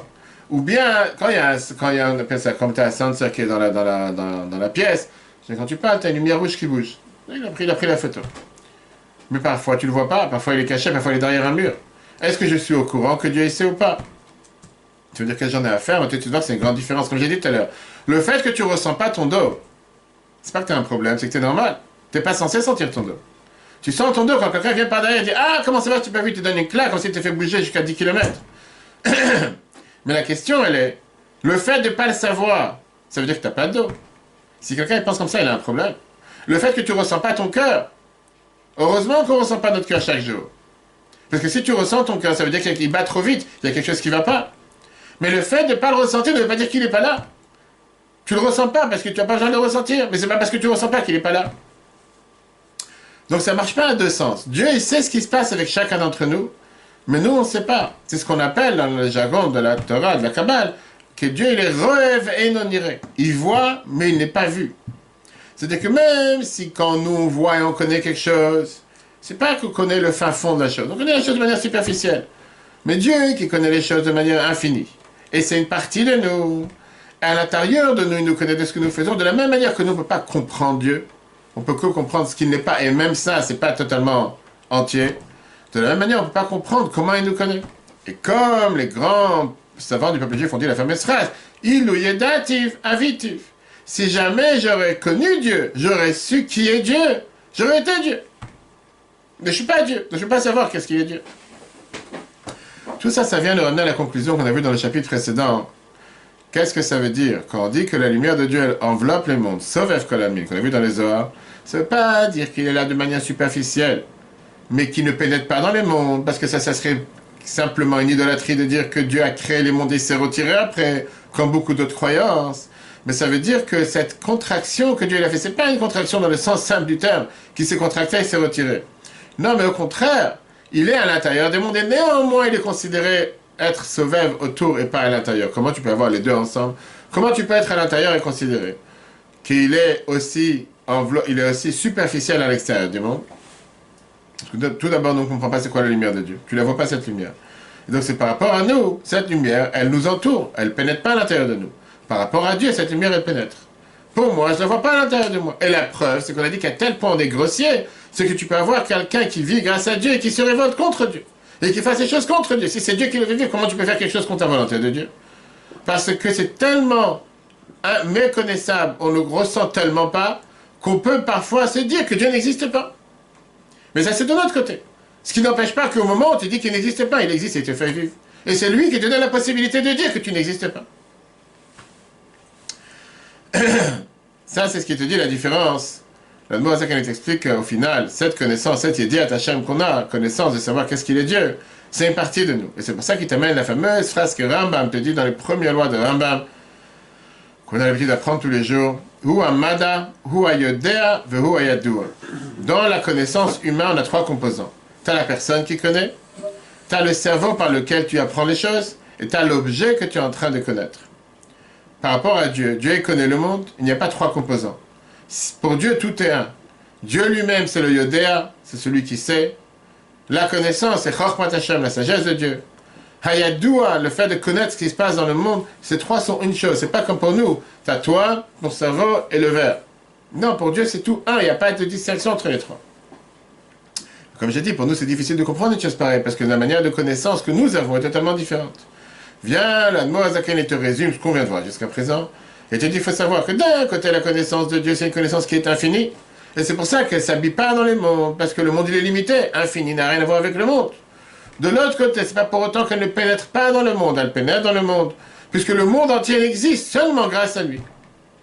Ou bien, quand il y a on appelle ça, comme tu as un sensor qui est dans la pièce, quand tu parles, tu as une lumière rouge qui bouge. Il a pris la photo. Mais parfois tu ne le vois pas, parfois il est caché, parfois il est derrière un mur. Est-ce que je suis au courant que Dieu sait ou pas? Tu veux dire que j'en ai à faire, mais tu vois que c'est une grande différence, comme j'ai dit tout à l'heure. Le fait que tu ne ressens pas ton dos, c'est pas que tu as un problème, c'est que c'est normal. Tu n'es pas censé sentir ton dos. Tu sens ton dos quand quelqu'un vient par derrière et dit « Ah, comment ça va, tu peux vite te donner une claque, comme s'il te fait bouger jusqu'à 10 km. » Mais la question, elle est, le fait de ne pas le savoir, ça veut dire que tu n'as pas de dos. Si quelqu'un pense comme ça, il a un problème. Le fait que tu ne ressens pas ton cœur, heureusement qu'on ne ressent pas notre cœur chaque jour. Parce que si tu ressens ton cœur, ça veut dire qu'il bat trop vite, il y a quelque chose qui ne va pas. Mais le fait de ne pas le ressentir ne veut pas dire qu'il n'est pas là. Tu ne le ressens pas parce que tu n'as pas besoin de le ressentir, mais ce n'est pas parce que tu ne ressens pas qu'il n'est pas là. Donc ça ne marche pas à deux sens. Dieu, il sait ce qui se passe avec chacun d'entre nous, mais nous, on ne sait pas. C'est ce qu'on appelle dans le jargon de la Torah, de la Kabbale, que Dieu, il est roev et non iré. Il voit, mais il n'est pas vu. C'est-à-dire que même si quand nous on voit et on connaît quelque chose, c'est pas qu'on connaît le fin fond de la chose. On connaît la chose de manière superficielle. Mais Dieu qui connaît les choses de manière infinie. Et c'est une partie de nous. À l'intérieur de nous, il nous connaît de ce que nous faisons. De la même manière que nous ne pouvons pas comprendre Dieu, on peut que comprendre ce qu'il n'est pas. Et même ça, c'est pas totalement entier. De la même manière, on ne peut pas comprendre comment il nous connaît. Et comme les grands savants du peuple juif ont dit la fameuse phrase, « Ilou yedativ avitiv » si jamais j'aurais connu Dieu, j'aurais su qui est Dieu, j'aurais été Dieu. Mais je ne suis pas Dieu, donc je ne peux pas savoir qu'est-ce qu'il est Dieu. Tout ça, ça vient de ramener à la conclusion qu'on a vue dans le chapitre précédent. Qu'est-ce que ça veut dire? Quand on dit que la lumière de Dieu elle enveloppe les mondes, sauf Efkolamim, qu'on a vu dans les Zohar, ça ne veut pas dire qu'il est là de manière superficielle, mais qu'il ne pénètre pas dans les mondes, parce que ça serait simplement une idolâtrie de dire que Dieu a créé les mondes et s'est retiré après, comme beaucoup d'autres croyances. Mais ça veut dire que cette contraction que Dieu a fait, ce n'est pas une contraction dans le sens simple du terme, qui s'est contracté et s'est retiré. Non, mais au contraire, il est à l'intérieur des mondes et néanmoins il est considéré être sauvève autour et pas à l'intérieur. Comment tu peux avoir les deux ensemble? Comment tu peux être à l'intérieur et considérer qu'il est aussi, il est aussi superficiel à l'extérieur du monde? Tout d'abord, nous ne comprenons pas c'est quoi la lumière de Dieu. Tu ne la vois pas cette lumière. Et donc c'est par rapport à nous, cette lumière, elle nous entoure, elle ne pénètre pas à l'intérieur de nous. Par rapport à Dieu, cette lumière, elle pénètre. Pour moi, je ne la vois pas à l'intérieur de moi. Et la preuve, c'est qu'on a dit qu'à tel point on est grossier, c'est que tu peux avoir quelqu'un qui vit grâce à Dieu et qui se révolte contre Dieu. Et qui fasse des choses contre Dieu. Si c'est Dieu qui le fait vivre, comment tu peux faire quelque chose contre la volonté de Dieu? Parce que c'est tellement méconnaissable, on ne ressent tellement pas, qu'on peut parfois se dire que Dieu n'existe pas. Mais ça, c'est de l'autre côté. Ce qui n'empêche pas qu'au moment où tu dis qu'il n'existe pas, il existe et te fait vivre. Et c'est lui qui te donne la possibilité de dire que tu n'existes pas. Ça, c'est ce qui te dit la différence. La Moazak, elle t'explique qu'au final, cette connaissance, cette idée à Hachem qu'on a, connaissance de savoir qu'est-ce qu'il est Dieu, c'est une partie de nous. Et c'est pour ça qu'il t'amène la fameuse phrase que Rambam te dit dans les premières lois de Rambam, qu'on a l'habitude d'apprendre tous les jours. Hu amada, hu ayodea, vehu ayadua. Dans la connaissance humaine, on a trois composants. Tu as la personne qui connaît, tu as le cerveau par lequel tu apprends les choses, et tu as l'objet que tu es en train de connaître. Par rapport à Dieu, Dieu connaît le monde, il n'y a pas trois composants. Pour Dieu, tout est un. Dieu lui-même, c'est le Yodéa, c'est celui qui sait. La connaissance, c'est Chochmat Hashem, la sagesse de Dieu. Hayadoua, le fait de connaître ce qui se passe dans le monde, ces trois sont une chose. C'est pas comme pour nous. T'as toi, ton cerveau et le verre. Non, pour Dieu, c'est tout un. Il n'y a pas de distinction entre les trois. Comme j'ai dit, pour nous, c'est difficile de comprendre une chose pareille, parce que la manière de connaissance que nous avons est totalement différente. Viens, l'Admo Azaken, il te résume ce qu'on vient de voir jusqu'à présent. Et te dit, il faut savoir que d'un côté, la connaissance de Dieu, c'est une connaissance qui est infinie. Et c'est pour ça qu'elle ne s'habille pas dans les mondes, parce que le monde, il est limité. Infini n'a rien à voir avec le monde. De l'autre côté, c'est pas pour autant qu'elle ne pénètre pas dans le monde, elle pénètre dans le monde, puisque le monde entier existe seulement grâce à lui.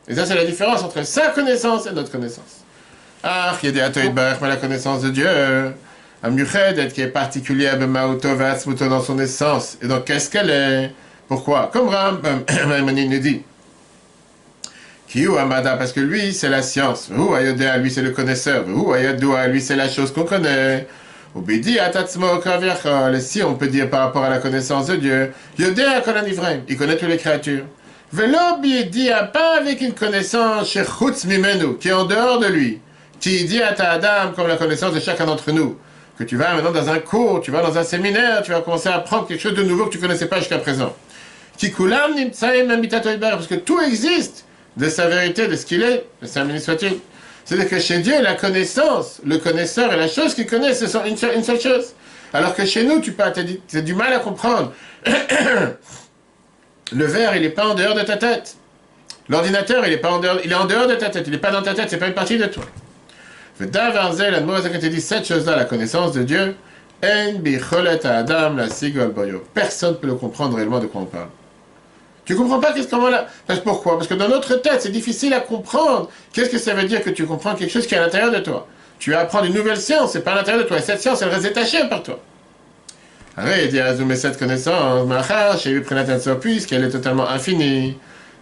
Et ça, c'est la différence entre sa connaissance et notre connaissance. Ah, il y a des Atoïd Barach, mais la connaissance de Dieu, Amuchedet, qui est particulière, Bemaouto, Vatsmuto dans son essence. Et donc, qu'est-ce qu'elle est? Pourquoi? Comme Maïmonide nous dit. Kiyu Amada, parce que lui, c'est la science. Ou Ayodéa, lui, c'est le connaisseur. Ou Ayadoua, lui, c'est la chose qu'on connaît. Obédi atatsmo kaviachol. Et si on peut dire par rapport à la connaissance de Dieu, Yodéa kolanivraim, il connaît toutes les créatures. Velo biedi pas avec une connaissance chez Chutz Mimenu, qui est en dehors de lui. Qui dit à ta Adam comme la connaissance de chacun d'entre nous. Que tu vas maintenant dans un cours, tu vas dans un séminaire, tu vas commencer à apprendre quelque chose de nouveau que tu ne connaissais pas jusqu'à présent. Kikulam nimtsaim ambitatoy bar, parce que tout existe de sa vérité, de ce qu'il est, de sa béni soit-il. C'est-à-dire que chez Dieu, la connaissance, le connaisseur et la chose qu'il connaît, ce sont une seule chose. Alors que chez nous, tu as du mal à comprendre. Le verre, il n'est pas en dehors de ta tête. L'ordinateur, il est en dehors de ta tête. Il n'est pas dans ta tête, c'est pas une partie de toi. Cette chose-là, la connaissance de Dieu, personne ne peut le comprendre réellement de quoi on parle. Tu ne comprends pas pourquoi? Parce que dans notre tête, c'est difficile à comprendre. Qu'est-ce que ça veut dire que tu comprends quelque chose qui est à l'intérieur de toi? Tu vas apprendre une nouvelle science, c'est pas à l'intérieur de toi. Et cette science, elle reste détachée par toi. Alors, il dit, mais cette connaissance, puisqu'elle est totalement infinie,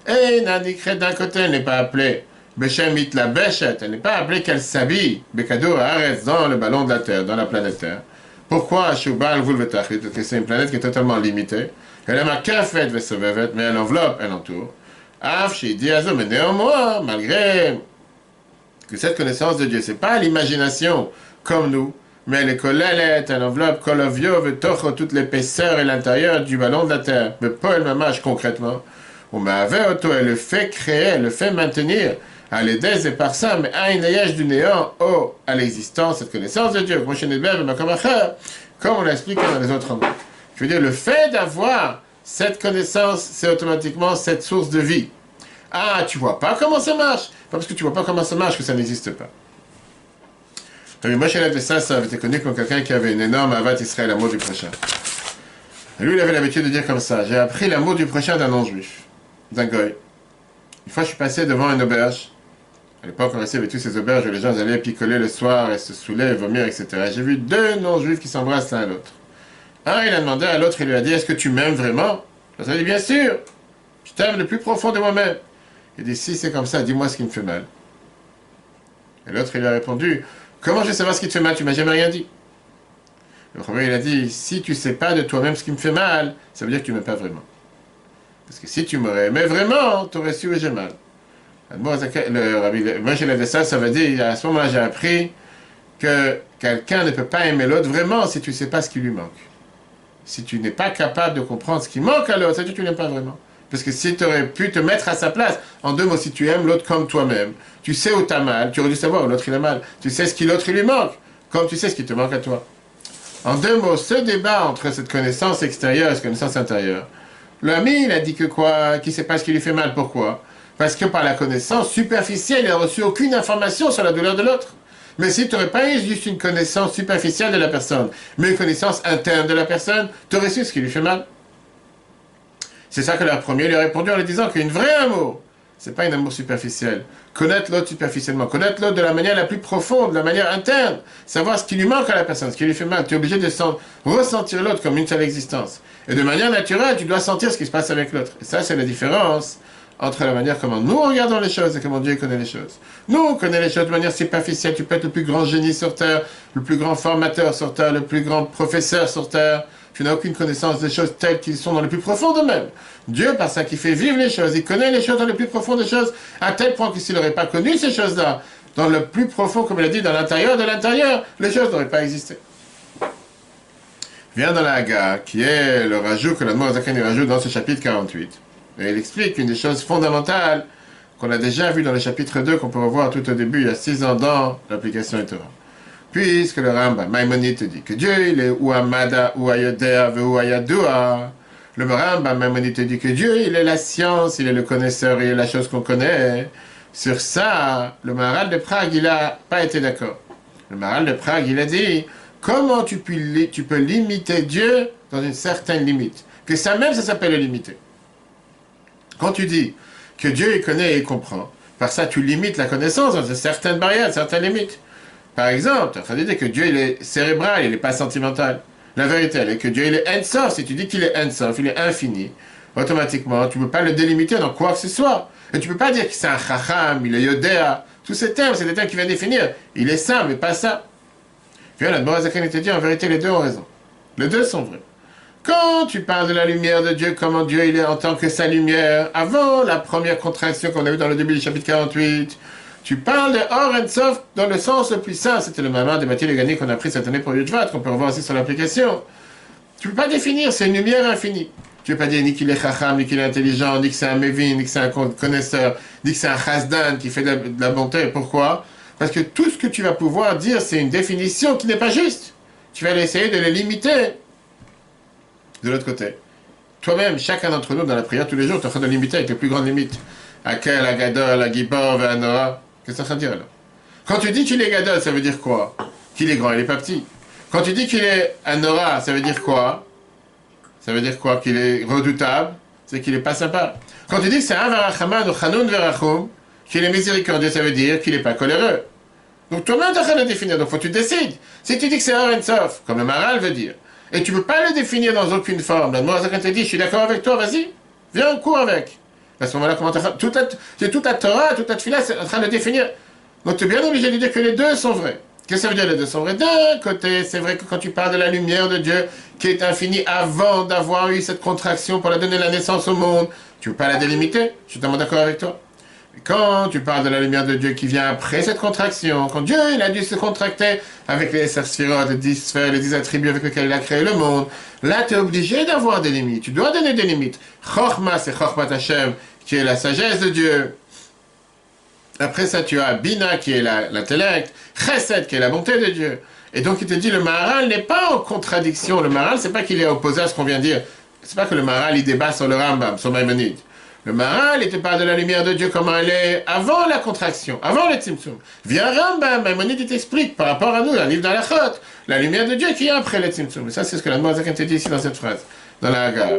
et Nadikret d'un côté, elle n'est pas appelée Beshemit la Beshet, elle n'est pas appelée qu'elle s'habille, Bekado Haaretz, dans le ballon de la Terre, dans la planète Terre. Pourquoi Shubal Vulvetachit? Parce que c'est une planète qui est totalement limitée. Elle a ma kafet vesovevet, mais elle enveloppe, elle entoure. Afshi diazo, mais néanmoins, malgré que cette connaissance de Dieu, c'est pas l'imagination comme nous, mais elle est collèle, elle enveloppe kolovio, vetocho, toute l'épaisseur et l'intérieur du ballon de la Terre. Mais pas elle mamage concrètement. On m'avait auto, elle le fait créer, elle le fait maintenir. À l'aider et par ça, mais à une ayage du néant, à l'existence, cette connaissance de Dieu, comme on l'a expliqué dans les autres mots. Je veux dire, le fait d'avoir cette connaissance, c'est automatiquement cette source de vie. Ah, tu vois pas comment ça marche? Pas parce que tu vois pas comment ça marche que ça n'existe pas. Moi, chez de ça avait été connu comme quelqu'un qui avait une énorme avat Israël, l'amour du prochain. Et lui, il avait l'habitude de dire comme ça, j'ai appris l'amour du prochain d'un non-juif, d'un goy. Une fois, je suis passé devant une auberge. À l'époque, on restait avec tous ces auberges où les gens allaient picoler le soir et se saouler, vomir, etc. J'ai vu deux non-juifs qui s'embrassent l'un à l'autre. Un, il a demandé à l'autre, il lui a dit, est-ce que tu m'aimes vraiment? L'autre a dit, bien sûr, je t'aime le plus profond de moi-même. Il dit, si c'est comme ça, dis-moi ce qui me fait mal. Et l'autre, il lui a répondu, comment je vais savoir ce qui te fait mal? Tu m'as jamais rien dit. Le premier, il a dit, si tu sais pas de toi-même ce qui me fait mal, ça veut dire que tu m'aimes pas vraiment. Parce que si tu m'aurais aimé vraiment, tu aurais su où j'ai mal. Moi, j'ai dit ça veut dire, à ce moment-là, j'ai appris que quelqu'un ne peut pas aimer l'autre vraiment si tu ne sais pas ce qui lui manque. Si tu n'es pas capable de comprendre ce qui manque à l'autre, ça veut dire que tu ne l'aimes pas vraiment. Parce que si tu aurais pu te mettre à sa place, en deux mots, si tu aimes l'autre comme toi-même, tu sais où tu as mal, tu aurais dû savoir où l'autre il a mal, tu sais ce qui l'autre lui manque, comme tu sais ce qui te manque à toi. En deux mots, ce débat entre cette connaissance extérieure et cette connaissance intérieure, l'ami, il a dit que quoi? Qu'il ne sait pas ce qui lui fait mal, pourquoi? Parce que par la connaissance superficielle, il n'a reçu aucune information sur la douleur de l'autre. Mais si tu n'aurais pas eu juste une connaissance superficielle de la personne, mais une connaissance interne de la personne, tu aurais su ce qui lui fait mal. C'est ça que leur premier lui a répondu en lui disant qu'un vrai amour, c'est pas un amour superficiel. Connaître l'autre superficiellement, connaître l'autre de la manière la plus profonde, de la manière interne, savoir ce qui lui manque à la personne, ce qui lui fait mal. Tu es obligé de ressentir l'autre comme une seule existence. Et de manière naturelle, tu dois sentir ce qui se passe avec l'autre. Et ça, c'est la différence entre la manière comment nous regardons les choses et comment Dieu connaît les choses. Nous, on connaît les choses de manière superficielle. Tu peux être le plus grand génie sur Terre, le plus grand formateur sur Terre, le plus grand professeur sur Terre. Tu n'as aucune connaissance des choses telles qu'ils sont dans le plus profond d'eux-mêmes. Dieu, par ça, qui fait vivre les choses, il connaît les choses dans le plus profond des choses, à tel point que s'il n'aurait pas connu ces choses-là, dans le plus profond, comme il a dit, dans l'intérieur de l'intérieur, les choses n'auraient pas existé. Vient dans la Haga, qui est le rajout que l'Admor Zaken rajoute dans ce chapitre 48. Et il explique une des choses fondamentales qu'on a déjà vu dans le chapitre 2, qu'on peut revoir tout au début, il y a 6 ans dans l'application et Torah. Puisque le Rambam, Maïmonide te dit que Dieu, il est ou Amada, ou Ayodea, ou Ayadua. Le Rambam, Maïmonide te dit que Dieu, il est la science, il est le connaisseur, il est la chose qu'on connaît. Sur ça, le Maharal de Prague, il n'a pas été d'accord. Le Maharal de Prague, il a dit, comment tu peux limiter Dieu dans une certaine limite? Que ça même, ça s'appelle le limiter. Quand tu dis que Dieu, il connaît et il comprend, par ça, tu limites la connaissance dans certaines barrières, certaines limites. Par exemple, tu as train de dire que Dieu, il est cérébral, il n'est pas sentimental. La vérité, elle est que Dieu, il est Ensof. Si tu dis qu'il est Ensof, il est infini, automatiquement, tu ne peux pas le délimiter dans quoi que ce soit. Et tu ne peux pas dire que c'est un Chacham, il est Yodéa. Tous ces termes, c'est des termes qui viennent définir. Il est ça, mais pas ça. Puis là, Admor Zaken te dit, en vérité, les deux ont raison. Les deux sont vrais. Quand tu parles de la lumière de Dieu, comment Dieu il est en tant que sa lumière, avant la première contraction qu'on a vue dans le début du chapitre 48, tu parles de Or and Sof dans le sens le plus simple. C'était le mamar de Mathilde Gagné qu'on a pris cette année pour Yudvat, qu'on peut revoir aussi sur l'application. Tu ne peux pas définir, c'est une lumière infinie. Tu ne peux pas dire ni qu'il est chacham, ni qu'il est intelligent, ni que c'est un mévin, ni que c'est un connaisseur, ni que c'est un chasdan qui fait de la bonté. Pourquoi? Parce que tout ce que tu vas pouvoir dire, c'est une définition qui n'est pas juste. Tu vas essayer de les limiter. De l'autre côté, toi-même, chacun d'entre nous, dans la prière tous les jours, tu es en train de limiter avec les plus grandes limites. Akel, Agadol, Agibor, Ve'anora. Qu'est-ce que tu es en train de dire là? Quand tu dis qu'il est Gadol, ça veut dire quoi? Qu'il est grand, il n'est pas petit. Quand tu dis qu'il est Anora, ça veut dire quoi? Ça veut dire quoi? Qu'il est redoutable, c'est qu'il n'est pas sympa. Quand tu dis que c'est un Verachaman ou Chanoun Verachum, qu'il est miséricordieux, ça veut dire qu'il n'est pas coléreux. Donc toi-même, tu es en train de le définir, donc faut que tu décides. Si tu dis que c'est Or and Sof, comme le Maharal veut dire, et tu ne peux pas le définir dans aucune forme, la Admor Zaken te dit, je suis d'accord avec toi, vas-y, viens, cours avec. À ce moment-là, comment tu as toute la Torah, toute la Tfila, c'est en train de le définir. Donc tu es bien obligé de dire que les deux sont vrais. Qu'est-ce que ça veut dire les deux sont vrais? D'un côté, c'est vrai que quand tu parles de la lumière de Dieu, qui est infinie avant d'avoir eu cette contraction pour la donner la naissance au monde, tu ne peux pas la délimiter, je suis totalement d'accord avec toi. Et quand tu parles de la lumière de Dieu qui vient après cette contraction, quand Dieu il a dû se contracter avec les sphères, les 10 sphères, les 10 attributs avec lesquels il a créé le monde, là tu es obligé d'avoir des limites, tu dois donner des limites. Chokhmah, c'est Chokhmat Hashem, qui est la sagesse de Dieu. Après ça, tu as Bina, qui est l'intellect, Chesed, qui est la bonté de Dieu. Et donc il te dit, le Maharal n'est pas en contradiction. Le Maharal, c'est pas qu'il est opposé à ce qu'on vient de dire. C'est pas que le Maharal, il débat sur le Rambam, sur Maïmonide. Le Maharal, il te parle de la lumière de Dieu, comment elle est avant la contraction, avant le Tzimtzum. Vient Rambam, Maïmonide, il t'explique, par rapport à nous, dans le livre d'Alachot, la lumière de Dieu qui est après le Tzimtzum. Et ça, c'est ce que l'Admor Zaken te dit ici dans cette phrase, dans la Haga.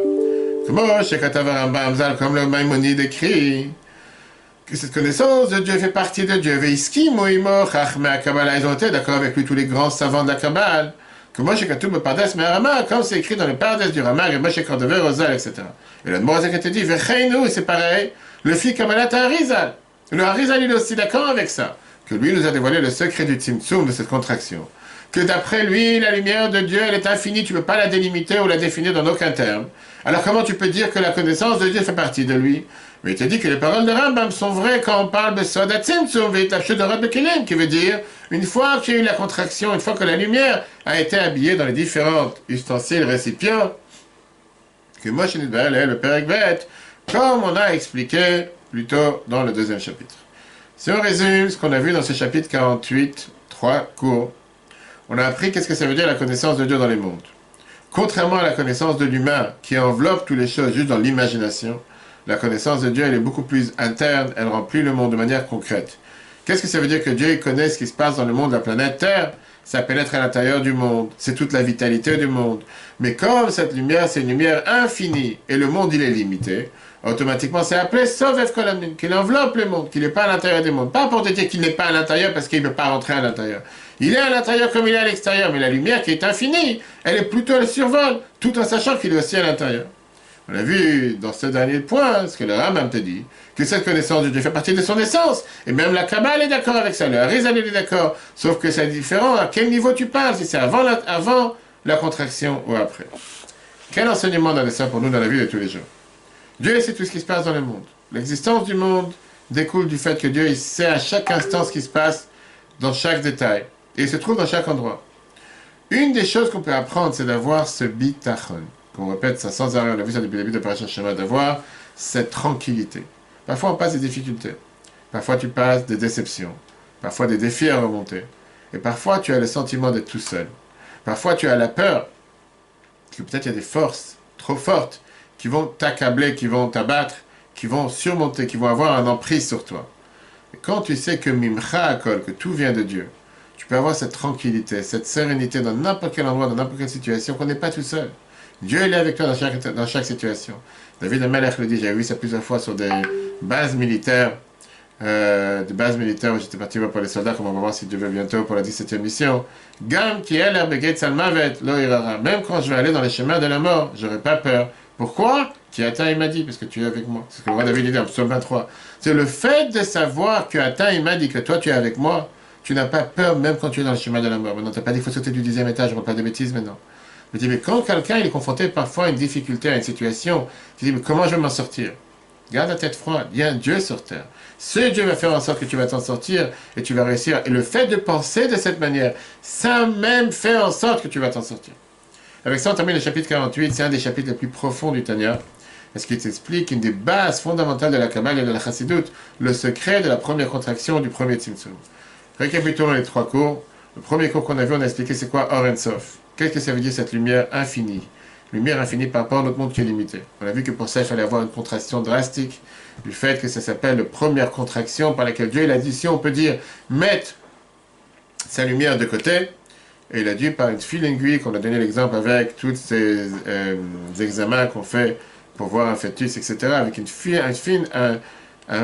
Comme le Maïmonide écrit, que cette connaissance de Dieu fait partie de Dieu. Ils ont été d'accord avec lui, tous les grands savants de la Kabbale. Que moi, chez Katoub, Pardes, Merama, comme c'est écrit dans les Pardes du Rama, et Moshe Kordover, Rosal, etc. Et le Morazek a dit, Vecheinu, c'est pareil, le fils Kabbalat à Harizal. Le Harizal, il est aussi d'accord avec ça. Que lui nous a dévoilé le secret du Tzimtzum, de cette contraction. Que d'après lui, la lumière de Dieu, elle est infinie, tu ne peux pas la délimiter ou la définir dans aucun terme. Alors comment tu peux dire que la connaissance de Dieu fait partie de lui? Mais il te dit que les paroles de Rambam sont vraies quand on parle de Soda Tzimtzum, Veitapshu de Rab Kelim, qui veut dire, une fois qu'il y a eu la contraction, une fois que la lumière a été habillée dans les différents ustensiles, récipients, que Moshe Nidbael, le Père Ekbet, comme on a expliqué plus tôt dans le deuxième chapitre. Si on résume ce qu'on a vu dans ce chapitre 48, 3 cours, on a appris qu'est-ce que ça veut dire la connaissance de Dieu dans les mondes. Contrairement à la connaissance de l'humain, qui enveloppe toutes les choses juste dans l'imagination, la connaissance de Dieu, elle est beaucoup plus interne, elle remplit le monde de manière concrète. Qu'est-ce que ça veut dire que Dieu connaît ce qui se passe dans le monde de la planète Terre? Ça pénètre à l'intérieur du monde, c'est toute la vitalité du monde. Mais comme cette lumière, c'est une lumière infinie, et le monde, il est limité, automatiquement, c'est appelé Sovev Kolamin, qu'il enveloppe le monde, qu'il n'est pas à l'intérieur du monde. Pas pour te dire qu'il n'est pas à l'intérieur parce qu'il ne peut pas rentrer à l'intérieur. Il est à l'intérieur comme il est à l'extérieur, mais la lumière qui est infinie, elle est plutôt le survol, tout en sachant qu'il est aussi à l'intérieur. On a vu dans ce dernier point, ce que le Rambam te dit, que cette connaissance de Dieu fait partie de son essence. Et même la Kabbale est d'accord avec ça, le Harizal est d'accord. Sauf que c'est différent à quel niveau tu parles, si c'est avant la contraction ou après. Quel enseignement dans ça pour nous dans la vie de tous les jours? Dieu sait tout ce qui se passe dans le monde. L'existence du monde, découle du fait que Dieu il sait à chaque instant ce qui se passe dans chaque détail. Et il se trouve dans chaque endroit. Une des choses qu'on peut apprendre, c'est d'avoir ce bitachon. Qu'on répète ça sans arrêt, on a vu ça depuis le début de Parashat Shema, d'avoir cette tranquillité. Parfois on passe des difficultés. Parfois tu passes des déceptions. Parfois des défis à remonter. Et parfois tu as le sentiment d'être tout seul. Parfois tu as la peur que peut-être il y a des forces trop fortes qui vont t'accabler, qui vont t'abattre, qui vont surmonter, qui vont avoir un emprise sur toi. Et quand tu sais que Mimcha Akol, que tout vient de Dieu, tu peux avoir cette tranquillité, cette sérénité dans n'importe quel endroit, dans n'importe quelle situation, qu'on n'est pas tout seul. Dieu il est avec toi dans chaque situation. David Amelech le dit, j'avais vu ça plusieurs fois sur des bases militaires, où j'étais parti voir pour les soldats, comme on va voir si Dieu veut bientôt pour la 17e mission. Gam qui est l'herbe salmavet, lo irara. Même quand je vais aller dans les chemins de la mort, j'aurai pas peur. Pourquoi? Qui atteint, il m'a dit, parce que tu es avec moi. C'est ce que le roi David dit en psaume 23. C'est le fait de savoir que atteint, il m'a dit que toi tu es avec moi. Tu n'as pas peur même quand tu es dans le chemin de la mort. Maintenant, tu n'as pas dit qu'il faut sauter du 10e étage, je ne parle pas de bêtises maintenant. Mais quand quelqu'un il est confronté parfois à une difficulté, à une situation, tu dis, mais comment je vais m'en sortir? Garde la tête froide, il y a un Dieu sur terre. Ce Dieu va faire en sorte que tu vas t'en sortir et tu vas réussir. Et le fait de penser de cette manière, ça même fait en sorte que tu vas t'en sortir. Avec ça, on termine le chapitre 48, c'est un des chapitres les plus profonds du Tanya, parce qu'il t'explique une des bases fondamentales de la Kabbalah et de la Chassidut, le secret de la première contraction du premier Tzimtzum. Récapitulons les trois cours. Le premier cours qu'on a vu, on a expliqué c'est quoi Or Ein Sof. Qu'est-ce que ça veut dire cette lumière infinie? Lumière infinie par rapport à notre monde qui est limité. On a vu que pour ça, il fallait avoir une contraction drastique, du fait que ça s'appelle la première contraction par laquelle Dieu, il a dit, si on peut dire, mettre sa lumière de côté, et il a dit par une file aiguille, qu'on a donné l'exemple avec tous ces examens qu'on fait pour voir un fœtus, etc., avec un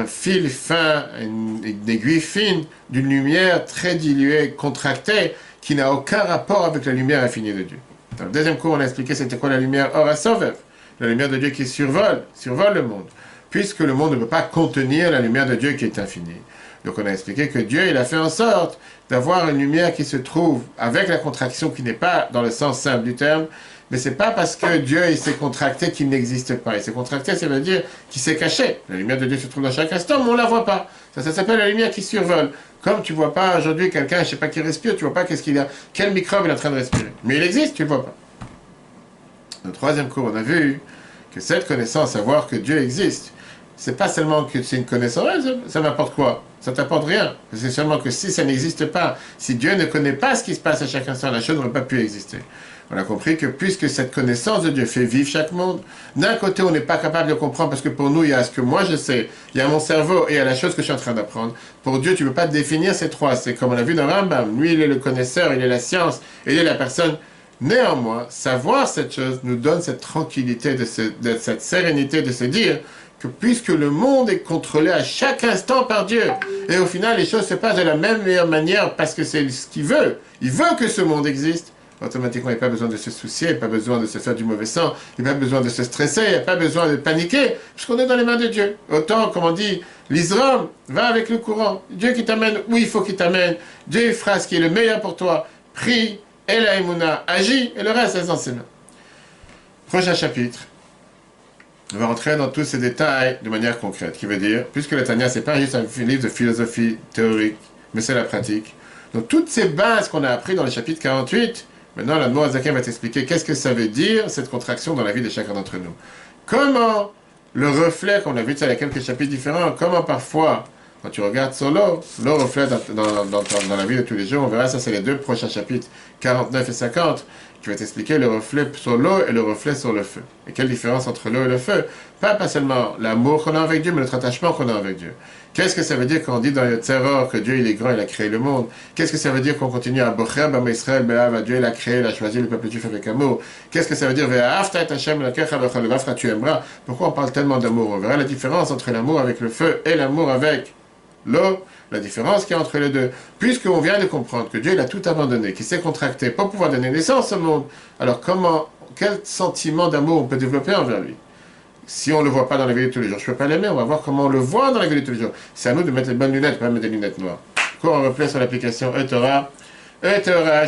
fil fin, une aiguille fine, d'une lumière très diluée, contractée, qui n'a aucun rapport avec la lumière infinie de Dieu. Dans le deuxième cours, on a expliqué c'était quoi la lumière Or HaSovev, la lumière de Dieu qui survole le monde, puisque le monde ne peut pas contenir la lumière de Dieu qui est infinie. Donc on a expliqué que Dieu, il a fait en sorte d'avoir une lumière qui se trouve avec la contraction qui n'est pas dans le sens simple du terme, mais c'est pas parce que Dieu il s'est contracté qu'il n'existe pas. Il s'est contracté, ça veut dire qu'il s'est caché. La lumière de Dieu se trouve dans chaque instant, mais on ne la voit pas. Ça s'appelle la lumière qui survole. Comme tu ne vois pas aujourd'hui quelqu'un, je ne sais pas qui respire, tu ne vois pas quel microbe il est en train de respirer. Mais il existe, tu ne le vois pas. Dans le troisième cours, on a vu que cette connaissance, savoir que Dieu existe, c'est pas seulement que c'est une connaissance, ça m'apporte quoi? Ça t'apporte rien. C'est seulement que si ça n'existe pas, si Dieu ne connaît pas ce qui se passe à chaque instant, la chose n'aurait pas pu exister. On a compris que puisque cette connaissance de Dieu fait vivre chaque monde, d'un côté on n'est pas capable de comprendre parce que pour nous il y a ce que moi je sais, il y a mon cerveau et il y a la chose que je suis en train d'apprendre. Pour Dieu tu ne peux pas définir ces trois, c'est comme on a vu dans Rambam, lui il est le connaisseur, il est la science, il est la personne. Néanmoins, savoir cette chose nous donne cette tranquillité, de cette sérénité de se dire que puisque le monde est contrôlé à chaque instant par Dieu, et au final les choses se passent de la même meilleure manière parce que c'est ce qu'il veut, il veut que ce monde existe, automatiquement, il n'y a pas besoin de se soucier, il n'y a pas besoin de se faire du mauvais sang, il n'y a pas besoin de se stresser, il n'y a pas besoin de paniquer, puisqu'on est dans les mains de Dieu. Autant, comme on dit, l'Israël va avec le courant. Dieu qui t'amène où il faut qu'il t'amène. Dieu fera ce qui est le meilleur pour toi. Prie, et la Emouna, agis, et le reste, c'est dans ses mains. Prochain chapitre. On va rentrer dans tous ces détails de manière concrète, qui veut dire, puisque le Tanya, ce n'est pas juste un livre de philosophie théorique, mais c'est la pratique. Donc, toutes ces bases qu'on a apprises dans le chapitre 48, maintenant, la Noazakim va t'expliquer qu'est-ce que ça veut dire, cette contraction dans la vie de chacun d'entre nous. Comment le reflet, qu'on a vu ça il y a quelques chapitres différents, comment parfois, quand tu regardes sur l'eau, l'eau reflète dans la vie de tous les jours, on verra ça, c'est les deux prochains chapitres, 49 et 50, qui va t'expliquer le reflet sur l'eau et le reflet sur le feu. Et quelle différence entre l'eau et le feu? Pas seulement l'amour qu'on a avec Dieu, mais notre attachement qu'on a avec Dieu. Qu'est-ce que ça veut dire quand on dit dans le Tzeror que Dieu il est grand, il a créé le monde? Qu'est-ce que ça veut dire qu'on continue à Bocher, Bam Israël, Be'av, Dieu il a créé, il a choisi le peuple juif avec amour? Qu'est-ce que ça veut dire Ve'afta et Hashem, tu aimeras? Pourquoi on parle tellement d'amour? On verra la différence entre l'amour avec le feu et l'amour avec l'eau, la différence qu'il y a entre les deux. Puisqu'on vient de comprendre que Dieu il a tout abandonné, qu'il s'est contracté pour pouvoir donner naissance au monde, alors quel sentiment d'amour on peut développer envers lui? Si on ne le voit pas dans la vie de tous les jours, je ne peux pas l'aimer, on va voir comment on le voit dans la vie de tous les jours. C'est à nous de mettre les bonnes lunettes, pas mettre des lunettes noires. Cours en replay sur l'application eTorah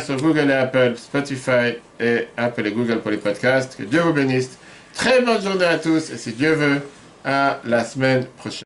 sur Google et Apple, Spotify et Apple et Google pour les podcasts. Que Dieu vous bénisse. Très bonne journée à tous et si Dieu veut, à la semaine prochaine.